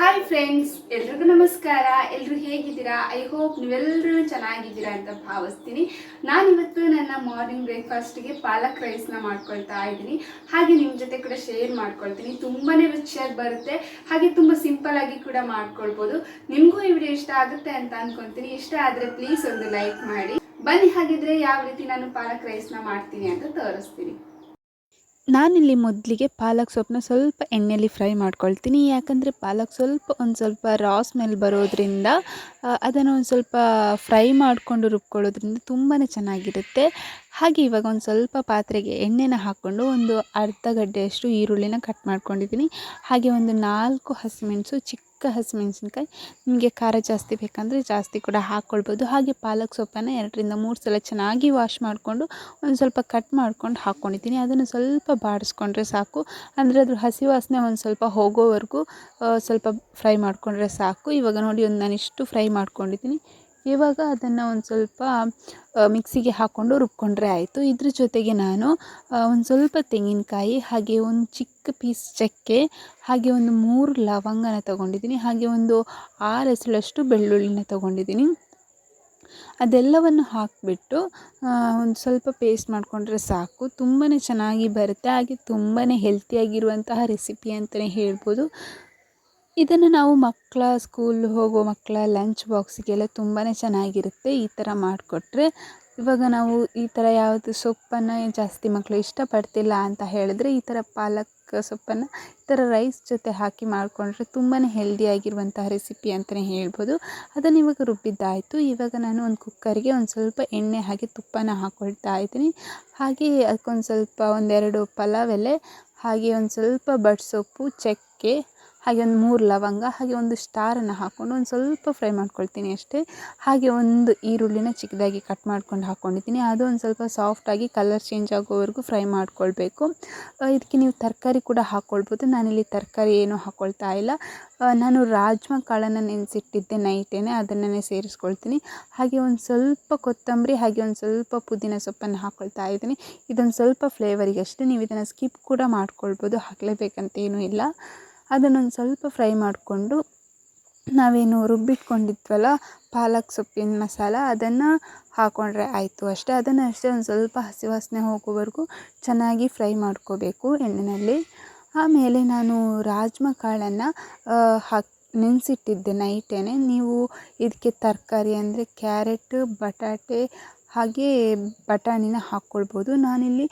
Hi friends, ಎಲ್ರಿಗೂ ನಮಸ್ಕಾರ. ಎಲ್ಲರೂ ಹೇಗಿದ್ದೀರಾ? ಐ ಹೋಪ್ ನೀವೆಲ್ಲರೂ ಚೆನ್ನಾಗಿದ್ದೀರಾ ಅಂತ ಭಾವಿಸ್ತೀನಿ. ನಾನಿವತ್ತು ನನ್ನ ಮಾರ್ನಿಂಗ್ ಬ್ರೇಕ್ಫಾಸ್ಟ್ಗೆ ಪಾಲಕ್ ರೈಸ್ನ ಮಾಡ್ಕೊಳ್ತಾ ಇದ್ದೀನಿ. ಹಾಗೆ ನಿಮ್ಮ ಜೊತೆ ಕೂಡ ಶೇರ್ ಮಾಡ್ಕೊಳ್ತೀನಿ. ತುಂಬಾ ರುಚಿಯಾಗಿ ಬರುತ್ತೆ, ಹಾಗೆ ತುಂಬ ಸಿಂಪಲ್ ಆಗಿ ಕೂಡ ಮಾಡ್ಕೊಳ್ಬೋದು. ನಿಮಗೂ ಈ ವಿಡಿಯೋ ಇಷ್ಟ ಆಗುತ್ತೆ ಅಂತ ಅನ್ಕೊತೀನಿ. ಇಷ್ಟ ಆದರೆ ಪ್ಲೀಸ್ ಒಂದು ಲೈಕ್ ಮಾಡಿ. ಬನ್ನಿ ಹಾಗಿದ್ರೆ ಯಾವ ರೀತಿ ನಾನು ಪಾಲಕ್ ರೈಸ್ನ ಮಾಡ್ತೀನಿ ಅಂತ ತೋರಿಸ್ತೀನಿ. ನಾನಿಲ್ಲಿ ಮೊದಲಿಗೆ ಪಾಲಕ್ ಸೊಪ್ಪನ್ನ ಸ್ವಲ್ಪ ಎಣ್ಣೆಯಲ್ಲಿ ಫ್ರೈ ಮಾಡ್ಕೊಳ್ತೀನಿ. ಯಾಕಂದರೆ ಪಾಲಕ್ ಒಂದು ಸ್ವಲ್ಪ ರಾ ಸ್ಮೆಲ್ ಬರೋದ್ರಿಂದ ಅದನ್ನು ಒಂದು ಸ್ವಲ್ಪ ಫ್ರೈ ಮಾಡಿಕೊಂಡು ರುಬ್ಕೊಳ್ಳೋದ್ರಿಂದ ತುಂಬಾ ಚೆನ್ನಾಗಿರುತ್ತೆ. ಹಾಗೆ ಇವಾಗ ಒಂದು ಸ್ವಲ್ಪ ಪಾತ್ರೆಗೆ ಎಣ್ಣೆನ ಹಾಕ್ಕೊಂಡು ಒಂದು ಅರ್ಧ ಗಡ್ಡೆಯಷ್ಟು ಈರುಳ್ಳಿನ ಕಟ್ ಮಾಡ್ಕೊಂಡಿದ್ದೀನಿ. ಹಾಗೆ ಒಂದು 4 ಹಸಿಮೆಣಸು, ಚಿಕ್ಕ ಹಸಿಮೆಣಸಿನ್ಕಾಯಿ. ನಿಮಗೆ ಖಾರ ಜಾಸ್ತಿ ಬೇಕಂದರೆ ಜಾಸ್ತಿ ಕೂಡ ಹಾಕ್ಕೊಳ್ಬೋದು. ಹಾಗೆ ಪಾಲಕ್ ಸೊಪ್ಪನ್ನು 2ರಿಂದ 3 ಸಲ ಚೆನ್ನಾಗಿ ವಾಶ್ ಮಾಡಿಕೊಂಡು ಒಂದು ಸ್ವಲ್ಪ ಕಟ್ ಮಾಡ್ಕೊಂಡು ಹಾಕ್ಕೊಂಡಿದ್ದೀನಿ. ಅದನ್ನು ಸ್ವಲ್ಪ ಬಾಡಿಸ್ಕೊಂಡ್ರೆ ಸಾಕು. ಅಂದರೆ ಅದ್ರ ಹಸಿ ವಾಸನೆ ಒಂದು ಸ್ವಲ್ಪ ಹೋಗೋವರೆಗೂ ಸ್ವಲ್ಪ ಫ್ರೈ ಮಾಡಿಕೊಂಡ್ರೆ ಸಾಕು. ಇವಾಗ ನೋಡಿ ನಾನಿಷ್ಟು ಫ್ರೈ ಮಾಡ್ಕೊಂಡಿದ್ದೀನಿ. ಇವಾಗ ಅದನ್ನು ಒಂದು ಸ್ವಲ್ಪ ಮಿಕ್ಸಿಗೆ ಹಾಕ್ಕೊಂಡು ರುಬ್ಕೊಂಡ್ರೆ ಆಯಿತು. ಇದ್ರ ಜೊತೆಗೆ ನಾನು ಒಂದು ಸ್ವಲ್ಪ ತೆಂಗಿನಕಾಯಿ, ಹಾಗೆ ಒಂದು ಚಿಕ್ಕ ಪೀಸ್ ಚಕ್ಕೆ, ಹಾಗೆ ಒಂದು 3 ಲವಂಗನ ತೊಗೊಂಡಿದ್ದೀನಿ. ಹಾಗೆ ಒಂದು 6 ಎಸಳಷ್ಟು ಬೆಳ್ಳುಳ್ಳಿನ ತೊಗೊಂಡಿದ್ದೀನಿ. ಅದೆಲ್ಲವನ್ನು ಹಾಕಿಬಿಟ್ಟು ಒಂದು ಸ್ವಲ್ಪ ಪೇಸ್ಟ್ ಮಾಡಿಕೊಂಡ್ರೆ ಸಾಕು. ತುಂಬಾ ಚೆನ್ನಾಗಿ ಬರುತ್ತೆ. ಹಾಗೆ ತುಂಬಾ ಹೆಲ್ತಿಯಾಗಿರುವಂತಹ ರೆಸಿಪಿ ಅಂತಲೇ ಹೇಳ್ಬೋದು. ಇದನ್ನು ನಾವು ಸ್ಕೂಲ್ ಹೋಗೋ ಮಕ್ಕಳ ಲಂಚ್ ಬಾಕ್ಸಿಗೆಲ್ಲ ತುಂಬಾ ಚೆನ್ನಾಗಿರುತ್ತೆ ಈ ಥರ ಮಾಡಿಕೊಟ್ರೆ. ಇವಾಗ ನಾವು ಈ ಥರ ಯಾವುದು ಸೊಪ್ಪನ್ನು ಜಾಸ್ತಿ ಮಕ್ಕಳು ಇಷ್ಟಪಡ್ತಿಲ್ಲ ಅಂತ ಹೇಳಿದ್ರೆ ಈ ಥರ ಪಾಲಕ್ ಸೊಪ್ಪನ್ನು ಈ ಥರ ರೈಸ್ ಜೊತೆ ಹಾಕಿ ಮಾಡಿಕೊಂಡ್ರೆ ತುಂಬಾ ಹೆಲ್ದಿಯಾಗಿರುವಂತಹ ರೆಸಿಪಿ ಅಂತಲೇ ಹೇಳ್ಬೋದು. ಅದನ್ನು ಇವಾಗ ರುಬ್ಬಿದ್ದಾಯಿತು. ಇವಾಗ ನಾನು ಒಂದು ಕುಕ್ಕರ್ಗೆ ಒಂದು ಸ್ವಲ್ಪ ಎಣ್ಣೆ ಹಾಗೆ ತುಪ್ಪನ ಹಾಕ್ಕೊಳ್ತಾ ಇದ್ದೀನಿ. ಹಾಗೆ ಅದಕ್ಕೊಂದು ಸ್ವಲ್ಪ 1-2 ಪಲಾವ್ ಎಲೆ, ಹಾಗೆ ಒಂದು ಸ್ವಲ್ಪ ಬಡ್ಸೊಪ್ಪು, ಚಕ್ಕೆ, ಹಾಗೆ ಒಂದು 3 ಲವಂಗ, ಹಾಗೆ ಒಂದು ಸ್ಟಾರನ್ನು ಹಾಕ್ಕೊಂಡು ಒಂದು ಸ್ವಲ್ಪ ಫ್ರೈ ಮಾಡ್ಕೊಳ್ತೀನಿ ಅಷ್ಟೇ. ಹಾಗೆ ಒಂದು ಈರುಳ್ಳಿನ ಚಿಕ್ಕದಾಗಿ ಕಟ್ ಮಾಡ್ಕೊಂಡು ಹಾಕ್ಕೊಂಡಿದ್ದೀನಿ. ಅದು ಒಂದು ಸ್ವಲ್ಪ ಸಾಫ್ಟಾಗಿ ಕಲರ್ ಚೇಂಜ್ ಆಗೋವರೆಗೂ ಫ್ರೈ ಮಾಡ್ಕೊಳ್ಬೇಕು. ಇದಕ್ಕೆ ನೀವು ತರಕಾರಿ ಕೂಡ ಹಾಕ್ಕೊಳ್ಬೋದು. ನಾನಿಲ್ಲಿ ತರಕಾರಿ ಏನೂ ಹಾಕ್ಕೊಳ್ತಾ ಇಲ್ಲ. ನಾನು ರಾಜ್ಮಾ ಕಾಳನ್ನು ನೆನೆಸಿಟ್ಟಿದ್ದೆ ನೈಟೇನೆ, ಅದನ್ನೇ ಸೇರಿಸ್ಕೊಳ್ತೀನಿ. ಹಾಗೆ ಒಂದು ಸ್ವಲ್ಪ ಕೊತ್ತಂಬರಿ, ಹಾಗೆ ಒಂದು ಸ್ವಲ್ಪ ಪುದೀನ ಸೊಪ್ಪನ್ನು ಹಾಕ್ಕೊಳ್ತಾ ಇದ್ದೀನಿ. ಇದೊಂದು ಸ್ವಲ್ಪ ಫ್ಲೇವರಿಗೆ ಅಷ್ಟೇ. ನೀವು ಇದನ್ನು ಸ್ಕಿಪ್ ಕೂಡ ಮಾಡ್ಕೊಳ್ಬೋದು, ಹಾಕಲೇಬೇಕಂತ ಏನೂ ಇಲ್ಲ. ಅದನ್ನೊಂದು ಸ್ವಲ್ಪ ಫ್ರೈ ಮಾಡಿಕೊಂಡು ನಾವೇನು ರುಬ್ಬಿಟ್ಕೊಂಡಿದ್ವಲ್ಲ ಪಾಲಕ್ ಸೊಪ್ಪಿನ ಮಸಾಲ, ಅದನ್ನು ಹಾಕ್ಕೊಂಡ್ರೆ ಆಯಿತು ಅಷ್ಟೇ. ಅದನ್ನು ಅಷ್ಟೇ ಒಂದು ಸ್ವಲ್ಪ ಹಸಿ ವಾಸನೆ ಹೋಗೋವರೆಗೂ ಚೆನ್ನಾಗಿ ಫ್ರೈ ಮಾಡ್ಕೋಬೇಕು ಎಣ್ಣೆಯಲ್ಲಿ. ಆಮೇಲೆ ನಾನು ರಾಜ್ಮಾ ಕಾಳನ್ನು ನೆನೆಸಿಟ್ಟಿದ್ದೆ ನೈಟೇನೆ. ನೀವು ಇದಕ್ಕೆ ತರಕಾರಿ ಅಂದರೆ ಕ್ಯಾರೆಟ್, ಬಟಾಟೆ, ಹಾಗೆ ಬಟಾಣಿನ ಹಾಕ್ಕೊಳ್ಬೋದು. ನಾನಿಲ್ಲಿ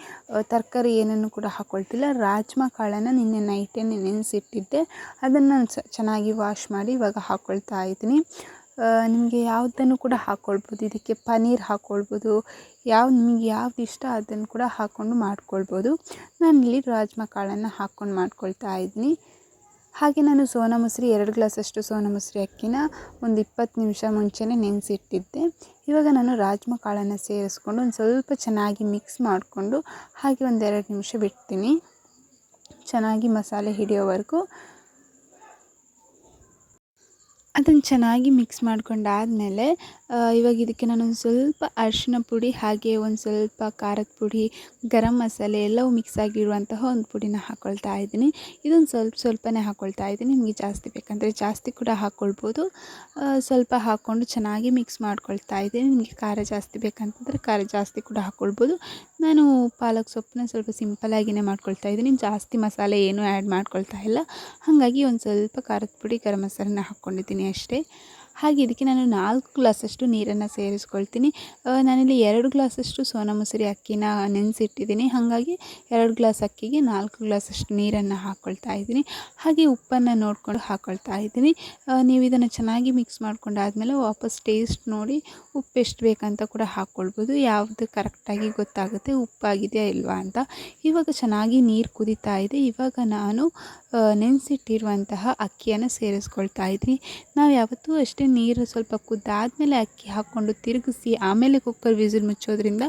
ತರಕಾರಿ ಏನನ್ನು ಕೂಡ ಹಾಕ್ಕೊಳ್ತಿಲ್ಲ. ರಾಜ್ಮಾ ಕಾಳನ್ನು ನಿನ್ನೆ ನೈಟೇನೆ ನೆನೆಸಿಟ್ಟಿದ್ದೆ. ಅದನ್ನು ಚೆನ್ನಾಗಿ ವಾಶ್ ಮಾಡಿ ಇವಾಗ ಹಾಕ್ಕೊಳ್ತಾ ಇದ್ದೀನಿ. ನಿಮಗೆ ಯಾವುದನ್ನು ಕೂಡ ಹಾಕ್ಕೊಳ್ಬೋದು. ಇದಕ್ಕೆ ಪನ್ನೀರ್ ಹಾಕ್ಕೊಳ್ಬೋದು. ನಿಮಗೆ ಯಾವ್ದು ಇಷ್ಟ ಅದನ್ನು ಕೂಡ ಹಾಕ್ಕೊಂಡು ಮಾಡ್ಕೊಳ್ಬೋದು. ನಾನಿಲ್ಲಿ ರಾಜ್ಮಾ ಕಾಳನ್ನು ಹಾಕ್ಕೊಂಡು ಮಾಡ್ಕೊಳ್ತಾ ಇದ್ದೀನಿ. ಹಾಗೆ ನಾನು ಸೋನಾ ಮಸೂರಿ 2 ಗ್ಲಾಸಷ್ಟು ಸೋನಾ ಮಸೂರಿ ಅಕ್ಕಿನ ಒಂದು 20 ನಿಮಿಷ ಮುಂಚೆನೇ ನೆನೆಸಿಟ್ಟಿದ್ದೆ. ಇವಾಗ ನಾನು ರಾಜ್ಮಾ ಕಾಳನ್ನು ಸೇರಿಸ್ಕೊಂಡು ಒಂದು ಸ್ವಲ್ಪ ಚೆನ್ನಾಗಿ ಮಿಕ್ಸ್ ಮಾಡಿಕೊಂಡು ಹಾಗೆ ಒಂದು 2 ನಿಮಿಷ ಬಿಡ್ತೀನಿ, ಚೆನ್ನಾಗಿ ಮಸಾಲೆ ಹಿಡಿಯೋವರೆಗೂ. ಅದನ್ನು ಚೆನ್ನಾಗಿ ಮಿಕ್ಸ್ ಮಾಡ್ಕೊಂಡಾದಮೇಲೆ ಇವಾಗ ಇದಕ್ಕೆ ನಾನೊಂದು ಸ್ವಲ್ಪ ಅರಿಶಿನ ಪುಡಿ, ಹಾಗೆ ಒಂದು ಸ್ವಲ್ಪ ಖಾರದ ಪುಡಿ, ಗರಂ ಮಸಾಲೆ ಎಲ್ಲವೂ ಮಿಕ್ಸ್ ಆಗಿರುವಂತಹ ಒಂದು ಪುಡಿನ ಹಾಕ್ಕೊಳ್ತಾ ಇದ್ದೀನಿ. ಇದೊಂದು ಸ್ವಲ್ಪನೇ ಹಾಕ್ಕೊಳ್ತಾ ಇದ್ದೀನಿ. ನಿಮಗೆ ಜಾಸ್ತಿ ಬೇಕಂದರೆ ಜಾಸ್ತಿ ಕೂಡ ಹಾಕ್ಕೊಳ್ಬೋದು. ಸ್ವಲ್ಪ ಹಾಕ್ಕೊಂಡು ಚೆನ್ನಾಗಿ ಮಿಕ್ಸ್ ಮಾಡ್ಕೊಳ್ತಾ ಇದ್ದೀನಿ. ನಿಮಗೆ ಖಾರ ಜಾಸ್ತಿ ಬೇಕಂತಂದರೆ ಖಾರ ಜಾಸ್ತಿ ಕೂಡ ಹಾಕ್ಕೊಳ್ಬೋದು. ನಾನು ಪಾಲಕ್ ಸೊಪ್ಪನ್ನ ಸ್ವಲ್ಪ ಸಿಂಪಲಾಗಿಯೇ ಮಾಡ್ಕೊಳ್ತಾ ಇದ್ದೀನಿ. ಜಾಸ್ತಿ ಮಸಾಲೆ ಏನೂ ಆ್ಯಡ್ ಮಾಡ್ಕೊಳ್ತಾ ಇಲ್ಲ. ಹಾಗಾಗಿ ಒಂದು ಸ್ವಲ್ಪ ಖಾರದ ಪುಡಿ, ಗರಂ ಮಸಾಲೆನ ಹಾಕ್ಕೊಂಡಿದ್ದೀನಿ ಅಷ್ಟೇ. ಹಾಗೆ ಇದಕ್ಕೆ ನಾನು 4 ಗ್ಲಾಸಷ್ಟು ನೀರನ್ನು ಸೇರಿಸ್ಕೊಳ್ತೀನಿ. ನಾನಿಲ್ಲಿ 2 ಗ್ಲಾಸಷ್ಟು ಸೋನಾ ಮಸೂರಿ ಅಕ್ಕಿನ ನೆನೆಸಿಟ್ಟಿದ್ದೀನಿ. ಹಾಗಾಗಿ 2 ಗ್ಲಾಸ್ ಅಕ್ಕಿಗೆ 4 ಗ್ಲಾಸಷ್ಟು ನೀರನ್ನು ಹಾಕ್ಕೊಳ್ತಾ ಇದ್ದೀನಿ. ಹಾಗೆ ಉಪ್ಪನ್ನು ನೋಡಿಕೊಂಡು ಹಾಕ್ಕೊಳ್ತಾ ಇದ್ದೀನಿ. ನೀವು ಇದನ್ನು ಚೆನ್ನಾಗಿ ಮಿಕ್ಸ್ ಮಾಡ್ಕೊಂಡಾದಮೇಲೆ ವಾಪಸ್ ಟೇಸ್ಟ್ ನೋಡಿ ಉಪ್ಪು ಎಷ್ಟು ಬೇಕಂತ ಕೂಡ ಹಾಕ್ಕೊಳ್ಬೋದು. ಯಾವುದು ಕರೆಕ್ಟಾಗಿ ಗೊತ್ತಾಗುತ್ತೆ ಉಪ್ಪಾಗಿದೆಯಾ ಇಲ್ವಾ ಅಂತ. ಇವಾಗ ಚೆನ್ನಾಗಿ ನೀರು ಕುದೀತಾ ಇದೆ. ಇವಾಗ ನಾನು ನೆನೆಸಿಟ್ಟಿರುವಂತಹ ಅಕ್ಕಿಯನ್ನು ಸೇರಿಸ್ಕೊಳ್ತಾ ಇದ್ದೀನಿ. ನಾವು ಯಾವತ್ತೂ ಅಷ್ಟೇ ನೀರು ಸ್ವಲ್ಪ ಕುದ್ದಾದಮೇಲೆ ಅಕ್ಕಿ ಹಾಕ್ಕೊಂಡು ತಿರುಗಿಸಿ ಆಮೇಲೆ ಕುಕ್ಕರ್ ವಿಸಿಲ್ ಮುಚ್ಚೋದ್ರಿಂದ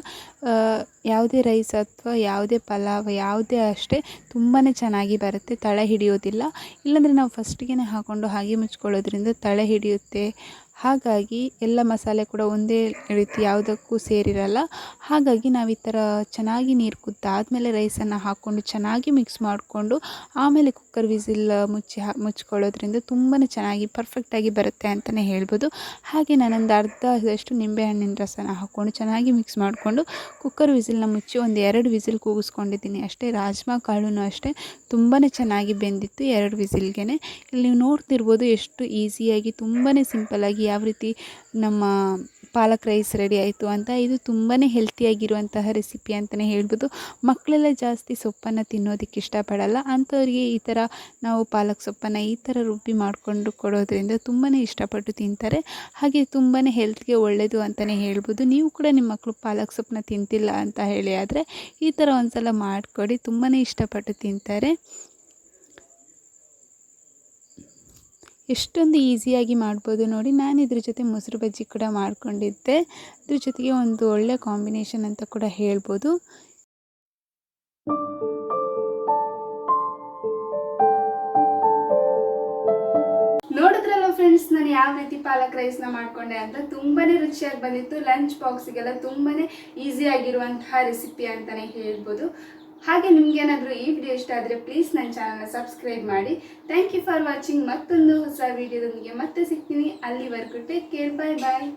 ಯಾವುದೇ ರೈಸ್ ಅಥವಾ ಯಾವುದೇ ಪಲಾವ್ ಯಾವುದೇ ಅಷ್ಟೇ ತುಂಬಾ ಚೆನ್ನಾಗಿ ಬರುತ್ತೆ, ತಳ ಹಿಡಿಯೋದಿಲ್ಲ. ಇಲ್ಲಾಂದರೆ ನಾವು ಫಸ್ಟಿಗೆ ಹಾಕ್ಕೊಂಡು ಹಾಗೆ ಮುಚ್ಕೊಳ್ಳೋದ್ರಿಂದ ತಳ ಹಿಡಿಯುತ್ತೆ. ಹಾಗಾಗಿ ಎಲ್ಲ ಮಸಾಲೆ ಕೂಡ ಒಂದೇ ರೀತಿ ಯಾವುದಕ್ಕೂ ಸೇರಿರಲ್ಲ. ಹಾಗಾಗಿ ನಾವು ಈ ಥರ ಚೆನ್ನಾಗಿ ನೀರು ಕುದ್ದಾದಮೇಲೆ ರೈಸನ್ನು ಹಾಕ್ಕೊಂಡು ಚೆನ್ನಾಗಿ ಮಿಕ್ಸ್ ಮಾಡಿಕೊಂಡು ಆಮೇಲೆ ಕುಕ್ಕರ್ ವಿಸಿಲ್ ಮುಚ್ಕೊಳ್ಳೋದ್ರಿಂದ ತುಂಬಾ ಚೆನ್ನಾಗಿ ಪರ್ಫೆಕ್ಟಾಗಿ ಬರುತ್ತೆ ಅಂತಲೇ ಹೇಳ್ಬೋದು. ಹಾಗೆ ನಾನೊಂದು ಅರ್ಧದಷ್ಟು ನಿಂಬೆಹಣ್ಣಿನ ರಸನ ಹಾಕ್ಕೊಂಡು ಚೆನ್ನಾಗಿ ಮಿಕ್ಸ್ ಮಾಡಿಕೊಂಡು ಕುಕ್ಕರ್ ವಿಸಿಲ್ನ ಮುಚ್ಚಿ ಒಂದು 2 ವಿಸಿಲ್ ಕೂಗಿಸ್ಕೊಂಡಿದ್ದೀನಿ ಅಷ್ಟೇ. ರಾಜ್ಮಾ ಕಾಳು ಅಷ್ಟೇ ತುಂಬಾ ಚೆನ್ನಾಗಿ ಬೆಂದಿತ್ತು 2 ವಿಸಿಲ್ಗೆ. ಇಲ್ಲಿ ನೀವು ನೋಡ್ತಿರ್ಬೋದು ಎಷ್ಟು ಈಸಿಯಾಗಿ ತುಂಬಾ ಸಿಂಪಲ್ಲಾಗಿ ಯಾವ ರೀತಿ ನಮ್ಮ ಪಾಲಕ್ ರೈಸ್ ರೆಡಿ ಆಯಿತು ಅಂತ. ಇದು ತುಂಬಾ ಹೆಲ್ತಿಯಾಗಿರುವಂತಹ ರೆಸಿಪಿ ಅಂತಲೇ ಹೇಳ್ಬೋದು. ಮಕ್ಕಳೆಲ್ಲ ಜಾಸ್ತಿ ಸೊಪ್ಪನ್ನು ತಿನ್ನೋದಕ್ಕೆ ಇಷ್ಟಪಡಲ್ಲ, ಅಂಥವ್ರಿಗೆ ಈ ಥರ ನಾವು ಪಾಲಕ್ ಸೊಪ್ಪನ್ನು ಈ ಥರ ರುಬ್ಬಿ ಮಾಡಿಕೊಂಡು ಕೊಡೋದ್ರಿಂದ ತುಂಬಾ ಇಷ್ಟಪಟ್ಟು ತಿಂತಾರೆ. ಹಾಗೆ ತುಂಬಾ ಹೆಲ್ತ್ಗೆ ಒಳ್ಳೆಯದು ಅಂತಲೇ ಹೇಳ್ಬೋದು. ನೀವು ಕೂಡ ನಿಮ್ಮ ಮಕ್ಕಳು ಪಾಲಕ್ ಸೊಪ್ಪನ್ನ ತಿಂತಿಲ್ಲ ಅಂತ ಹೇಳಿ ಆದರೆ ಈ ಥರ ಒಂದು ಸಲ ಮಾಡಿಕೊಡಿ, ತುಂಬಾ ಇಷ್ಟಪಟ್ಟು ತಿಂತಾರೆ. ಎಷ್ಟೊಂದು ಈಸಿಯಾಗಿ ಮಾಡ್ಬೋದು ನೋಡಿ. ನಾನು ಇದ್ರ ಜೊತೆ ಮೊಸರು ಬಜ್ಜಿ ಕೂಡ ಮಾಡ್ಕೊಂಡಿದ್ದೆ. ಇದ್ರ ಜೊತೆಗೆ ಒಂದು ಒಳ್ಳೆ ಕಾಂಬಿನೇಷನ್ ಅಂತ ಕೂಡ ಹೇಳ್ಬೋದು. ನೋಡಿದ್ರಲ್ಲ ಫ್ರೆಂಡ್ಸ್, ನಾನು ಯಾವ ರೀತಿ ಪಾಲಕ್ ರೈಸ್ನ ಮಾಡ್ಕೊಂಡೆ ಅಂತ. ತುಂಬಾ ರುಚಿಯಾಗಿ ಬಂದಿತ್ತು. ಲಂಚ್ ಬಾಕ್ಸಿಗೆಲ್ಲ ತುಂಬಾ ಈಸಿಯಾಗಿರುವಂತಹ ರೆಸಿಪಿ ಅಂತಲೇ ಹೇಳ್ಬೋದು. ಹಾಗೆ ನಿಮ್ಗೇನಾದರೂ ಈ ವಿಡಿಯೋ ಇಷ್ಟ ಆದರೆ ಪ್ಲೀಸ್ ನನ್ನ ಚಾನಲ್ನ ಸಬ್ಸ್ಕ್ರೈಬ್ ಮಾಡಿ. Thank you for watching. ಮತ್ತೊಂದು ಹೊಸ ವಿಡಿಯೋದೊಂದಿಗೆ ಮತ್ತೆ ಸಿಗ್ತೀನಿ. ಅಲ್ಲಿವರೆಗೂ ಟೇಕ್ ಕೇರ್, ಬಾಯ್ ಬಾಯ್.